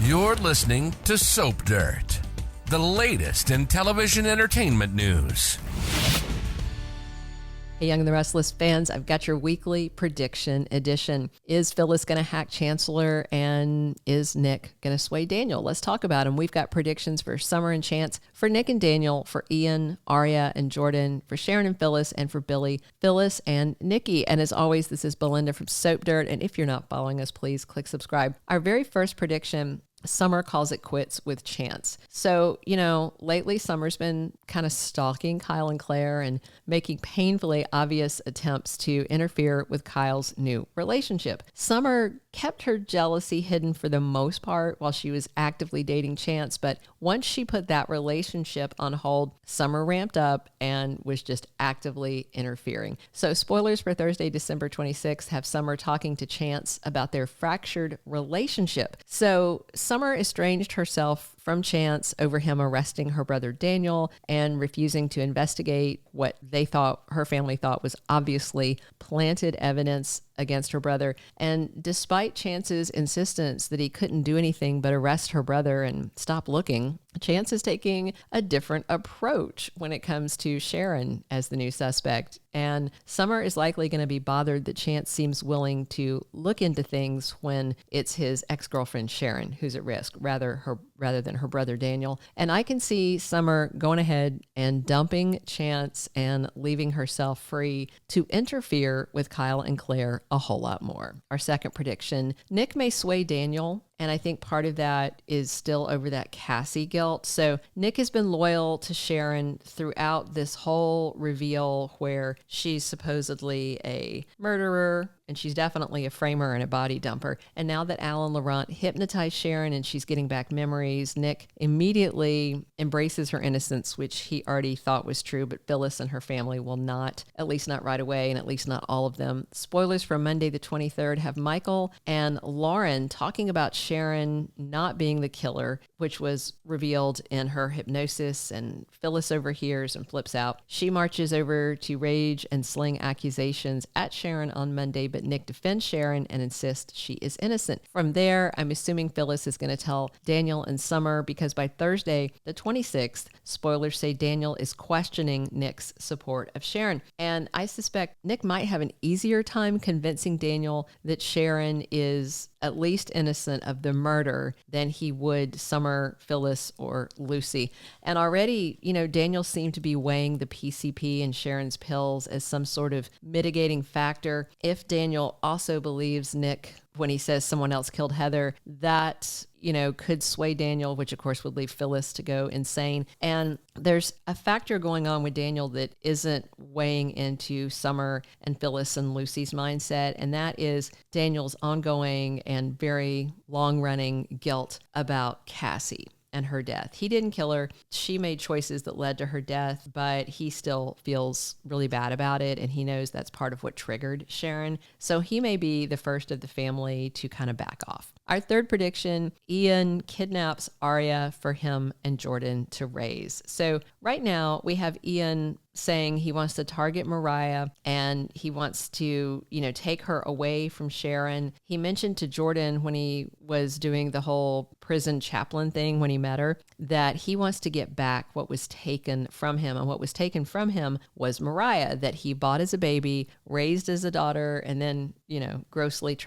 You're listening to Soap Dirt, the latest in television entertainment news. Hey, Young and the Restless fans, I've got your weekly prediction edition. Is Phyllis going to hack Chancellor, and is Nick going to sway Daniel? Let's talk about them. We've got predictions for Summer and Chance, for Nick and Daniel, for Ian, Aria, and Jordan, for Sharon and Phyllis, and for Billy, Phyllis, and Nikki. And as always, this is Belinda from Soap Dirt, and if you're not following us, please click subscribe. Our very first prediction: Summer calls it quits with Chance. So, lately Summer's been kind of stalking Kyle and Claire and making painfully obvious attempts to interfere with Kyle's new relationship. Summer kept her jealousy hidden for the most part while she was actively dating Chance, but once she put that relationship on hold, Summer ramped up and was just actively interfering. So spoilers for Thursday, December 26th, have Summer talking to Chance about their fractured relationship. So Summer estranged herself from Chance over him arresting her brother Daniel and refusing to investigate what her family thought was obviously planted evidence against her brother. And despite Chance's insistence that he couldn't do anything but arrest her brother and stop looking, Chance is taking a different approach when it comes to Sharon as the new suspect. And Summer is likely going to be bothered that Chance seems willing to look into things when it's his ex-girlfriend Sharon who's at risk rather than her brother Daniel. And I can see Summer going ahead and dumping Chance and leaving herself free to interfere with Kyle and Claire a whole lot more. Our second prediction: Nick may sway Daniel, and I think part of that is still over that Cassie guilt. So Nick has been loyal to Sharon throughout this whole reveal where she's supposedly a murderer, and she's definitely a framer and a body dumper. And now that Alan Laurent hypnotized Sharon and she's getting back memories, Nick immediately embraces her innocence, which he already thought was true, but Phyllis and her family will not, at least not right away, and at least not all of them. Spoilers from Monday the 23rd have Michael and Lauren talking about Sharon not being the killer, which was revealed in her hypnosis, and Phyllis overhears and flips out. She marches over to rage and sling accusations at Sharon on Monday, but Nick defends Sharon and insists she is innocent. From there, I'm assuming Phyllis is going to tell Daniel and Summer, because by Thursday, the 26th, spoilers say Daniel is questioning Nick's support of Sharon. And I suspect Nick might have an easier time convincing Daniel that Sharon is at least innocent of the murder than he would Summer, Phyllis, or Lucy. And already, Daniel seemed to be weighing the PCP and Sharon's pills as some sort of mitigating factor. If Daniel also believes Nick when he says someone else killed Heather, that could sway Daniel, which of course would leave Phyllis to go insane. And there's a factor going on with Daniel that isn't weighing into Summer and Phyllis and Lucy's mindset, and that is Daniel's ongoing and very long-running guilt about Cassie and her death. He didn't kill her. She made choices that led to her death, but he still feels really bad about it, and he knows that's part of what triggered Sharon. So he may be the first of the family to kind of back off. Our third prediction: Ian kidnaps Aria for him and Jordan to raise. So right now we have Ian saying he wants to target Mariah and he wants to, take her away from Sharon. He mentioned to Jordan when he was doing the whole prison chaplain thing when he met her that he wants to get back what was taken from him. And what was taken from him was Mariah, that he bought as a baby, raised as a daughter, and then, grossly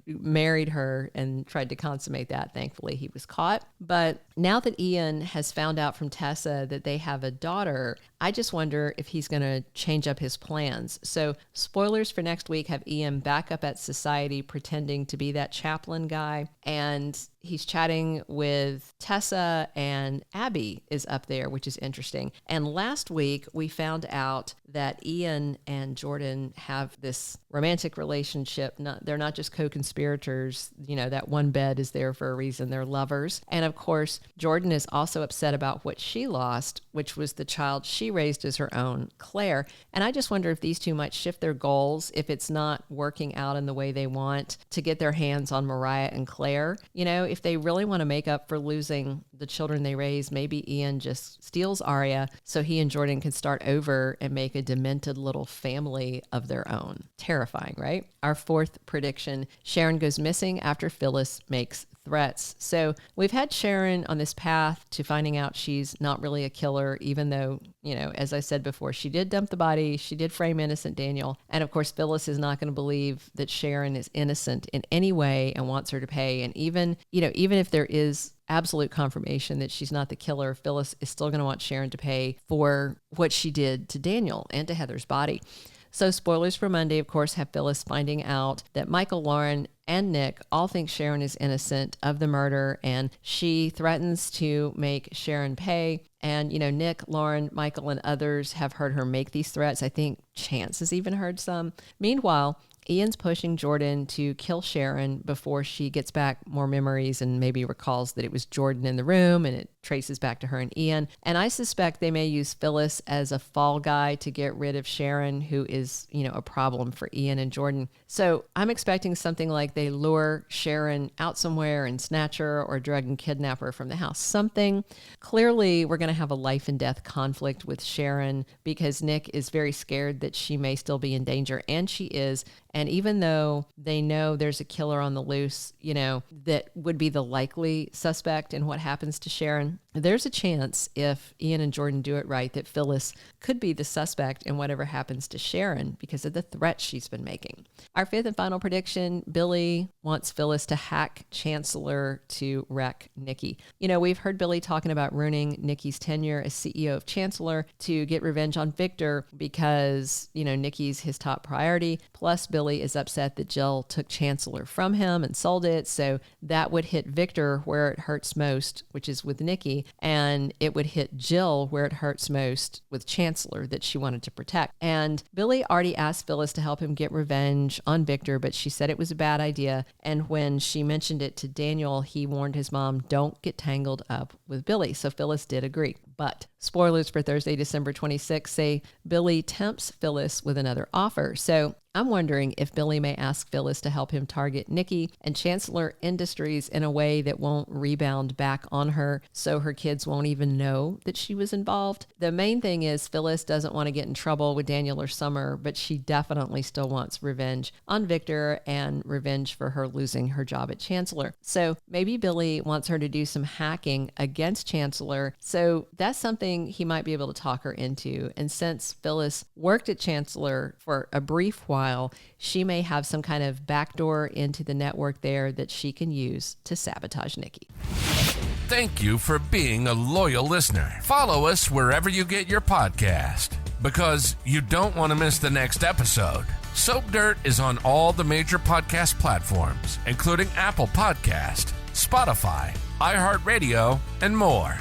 married her and tried to consummate that. Thankfully, he was caught. But now that Ian has found out from Tessa that they have a daughter, I just wonder if he's going to change up his plans. So spoilers for next week have Ian back up at Society pretending to be that chaplain guy. And he's chatting with Tessa, and Abby is up there, which is interesting. And last week we found out that Ian and Jordan have this romantic relationship. They're not just co-conspirators. That one bed is there for a reason. They're lovers. And of course, Jordan is also upset about what she lost, which was the child she raised as her own, Claire. And I just wonder if these two might shift their goals if it's not working out in the way they want to get their hands on Mariah and Claire. If they really want to make up for losing the children they raised, maybe Ian just steals Aria so he and Jordan can start over and make a demented little family of their own. Terrifying, right? Our fourth prediction, Sharon goes missing after Phyllis makes threats. So we've had Sharon on this path to finding out she's not really a killer, even though, as I said before, she did dump the body. She did frame innocent Daniel. And of course, Phyllis is not going to believe that Sharon is innocent in any way and wants her to pay. And even if there is absolute confirmation that she's not the killer, Phyllis is still going to want Sharon to pay for what she did to Daniel and to Heather's body. So spoilers for Monday, of course, have Phyllis finding out that Michael, Lauren, and Nick all think Sharon is innocent of the murder, and she threatens to make Sharon pay. And, Nick, Lauren, Michael, and others have heard her make these threats. I think Chance has even heard some. Meanwhile, Ian's pushing Jordan to kill Sharon before she gets back more memories and maybe recalls that it was Jordan in the room, and it traces back to her and Ian. And I suspect they may use Phyllis as a fall guy to get rid of Sharon, who is, a problem for Ian and Jordan. So I'm expecting something like they lure Sharon out somewhere and snatch her or drug and kidnap her from the house. Something. Clearly, we're going to have a life and death conflict with Sharon because Nick is very scared that she may still be in danger, and she is. And even though they know there's a killer on the loose, that would be the likely suspect in what happens to Sharon, there's a chance if Ian and Jordan do it right that Phyllis could be the suspect in whatever happens to Sharon because of the threats she's been making. Our fifth and final prediction, Billy wants Phyllis to hack Chancellor to wreck Nikki. We've heard Billy talking about ruining Nikki's tenure as CEO of Chancellor to get revenge on Victor because, Nikki's his top priority. Plus, Billy is upset that Jill took Chancellor from him and sold it. So that would hit Victor where it hurts most, which is with Nikki. And it would hit Jill where it hurts most with Chancellor that she wanted to protect. And Billy already asked Phyllis to help him get revenge on Victor, but she said it was a bad idea. And when she mentioned it to Daniel, he warned his mom, don't get tangled up with Billy. So Phyllis did agree. But spoilers for Thursday, December 26th say Billy tempts Phyllis with another offer. So I'm wondering if Billy may ask Phyllis to help him target Nikki and Chancellor Industries in a way that won't rebound back on her so her kids won't even know that she was involved. The main thing is Phyllis doesn't want to get in trouble with Daniel or Summer, but she definitely still wants revenge on Victor and revenge for her losing her job at Chancellor. So maybe Billy wants her to do some hacking against Chancellor. So that's something he might be able to talk her into. And since Phyllis worked at Chancellor for a brief while, she may have some kind of backdoor into the network there that she can use to sabotage Nikki. Thank you for being a loyal listener. Follow us wherever you get your podcast because you don't want to miss the next episode. Soap Dirt is on all the major podcast platforms, including Apple Podcast, Spotify, iHeartRadio, and more.